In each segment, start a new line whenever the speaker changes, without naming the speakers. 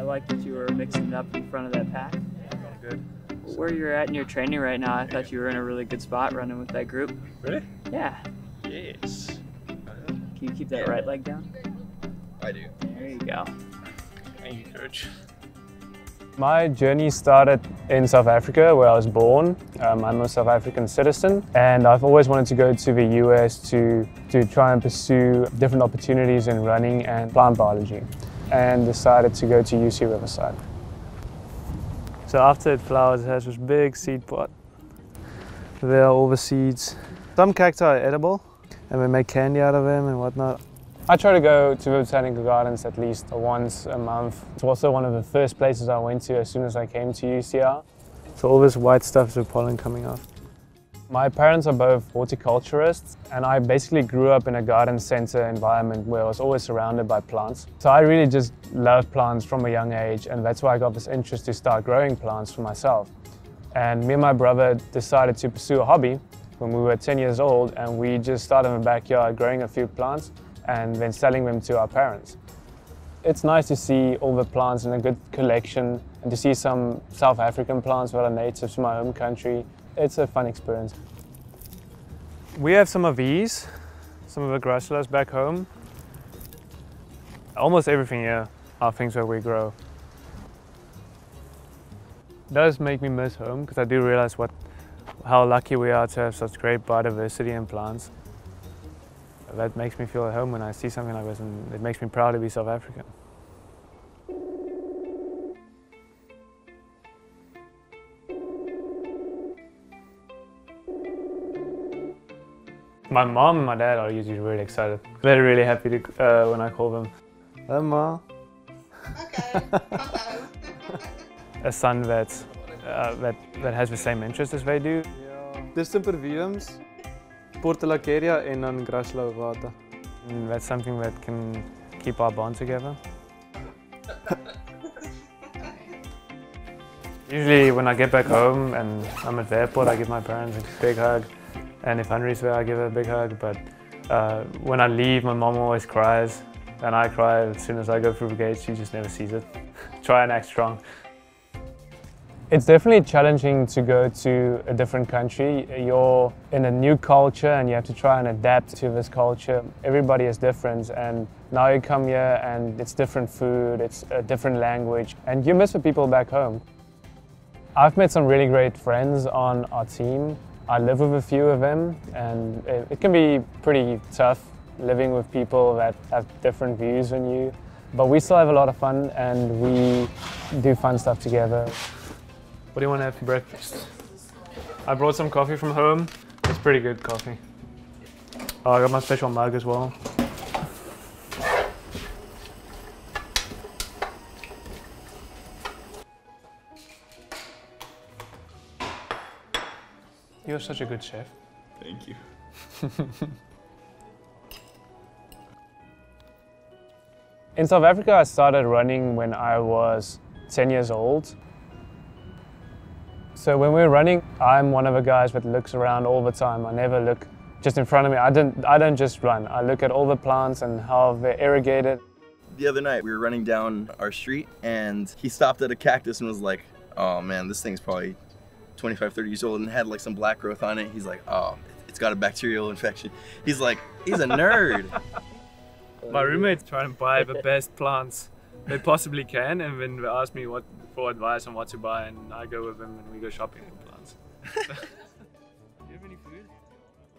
like that you were mixing it up in front of that pack.
Good.
Where you're at in your training right now, I thought you were in a really good spot running with that group.
Really?
Yeah.
Yes.
Can you keep that right leg down?
I do.
There you go.
Thank you, Coach.
My journey started in South Africa, where I was born. I'm a South African citizen, and I've always wanted to go to the US to try and pursue different opportunities in running and plant biology, and decided to go to UC Riverside. So after it flowers, it has this big seed pod. There are all the seeds. Some cacti are edible, and we make candy out of them and whatnot. I try to go to the botanical gardens at least once a month. It's also one of the first places I went to as soon as I came to UCR. So all this white stuff is the pollen coming off. My parents are both horticulturists, and I basically grew up in a garden center environment where I was always surrounded by plants. So I really just love plants from a young age, and that's why I got this interest to start growing plants for myself. And me and my brother decided to pursue a hobby when we were 10 years old, and we just started in the backyard growing a few plants and then selling them to our parents. It's nice to see all the plants in a good collection and to see some South African plants that are native to my home country. It's a fun experience. We have some of these, some of the gracillas back home. Almost everything here are things that we grow. It does make me miss home because I do realize how lucky we are to have such great biodiversity in plants. That makes me feel at home when I see something like this, and it makes me proud to be South African. My mom and my dad are usually really excited. They're really happy when I call them. Hello, Ma.
Okay.
A son that has the same interests as they do.
Dis Sempervirums, Portulacaria en dan Gracilla ovata.
And that's something that can keep our bond together. Usually when I get back home and I'm at the airport, I give my parents a big hug. And if Henry's there, I give her a big hug. But when I leave, my mom always cries. And I cry as soon as I go through the gate. She just never sees it. Try and act strong. It's definitely challenging to go to a different country. You're in a new culture and you have to try and adapt to this culture. Everybody is different, and now you come here and it's different food, it's a different language, and you miss the people back home. I've met some really great friends on our team. I live with a few of them, and it can be pretty tough living with people that have different views than you. But we still have a lot of fun and we do fun stuff together. What do you want to have for breakfast? I brought some coffee from home. It's pretty good coffee. Oh, I got my special mug as well. You're such a good chef.
Thank you.
In South Africa, I started running when I was 10 years old. So when we're running, I'm one of the guys that looks around all the time. I never look just in front of me. I don't just run. I look at all the plants and how they're irrigated.
The other night we were running down our street and he stopped at a cactus and was like, oh man, this thing's probably 25, 30 years old and had like some black growth on it. He's like, oh, it's got a bacterial infection. He's like, he's a nerd.
My roommate's trying to buy the best plants they possibly can, and then they ask me for advice on what to buy, and I go with them and we go shopping for plants. Do you have any food?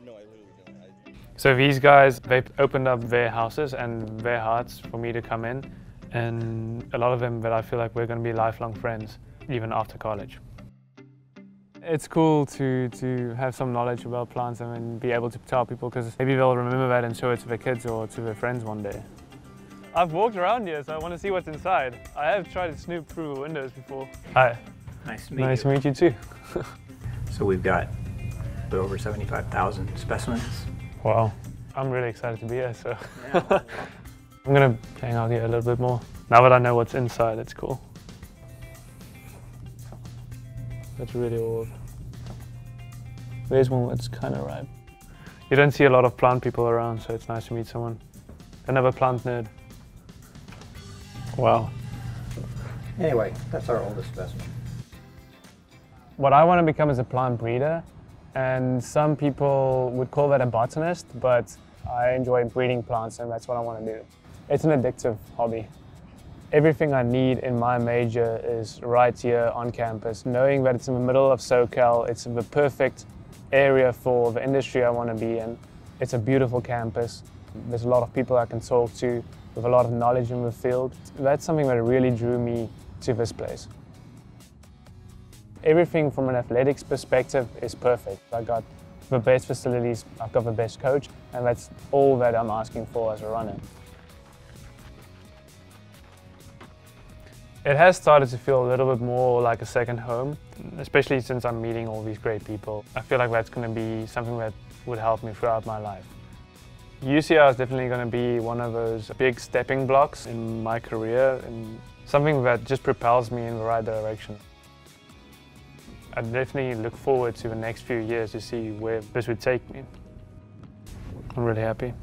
No, I literally don't.
So these guys, they've opened up their houses and their hearts for me to come in, and a lot of them that I feel like we're going to be lifelong friends, even after college. It's cool to have some knowledge about plants and then be able to tell people, because maybe they'll remember that and show it to their kids or to their friends one day. I've walked around here, so I want to see what's inside. I have tried to snoop through the windows before. Hi.
Nice to meet you.
Nice to meet you too.
So we've got over 75,000 specimens.
Wow. I'm really excited to be here, so yeah. I'm going to hang out here a little bit more. Now that I know what's inside, it's cool. That's really old. There's one that's kind of ripe. You don't see a lot of plant people around, so it's nice to meet someone. Another plant nerd. Wow.
Anyway, that's our oldest specimen.
What I want to become is a plant breeder, and some people would call that a botanist, but I enjoy breeding plants and that's what I want to do. It's an addictive hobby. Everything I need in my major is right here on campus, knowing that it's in the middle of SoCal, it's the perfect area for the industry I want to be in. It's a beautiful campus. There's a lot of people I can talk to with a lot of knowledge in the field. That's something that really drew me to this place. Everything from an athletics perspective is perfect. I got the best facilities, I've got the best coach, and that's all that I'm asking for as a runner. It has started to feel a little bit more like a second home, especially since I'm meeting all these great people. I feel like that's going to be something that would help me throughout my life. UCR is definitely going to be one of those big stepping blocks in my career and something that just propels me in the right direction. I definitely look forward to the next few years to see where this would take me. I'm really happy.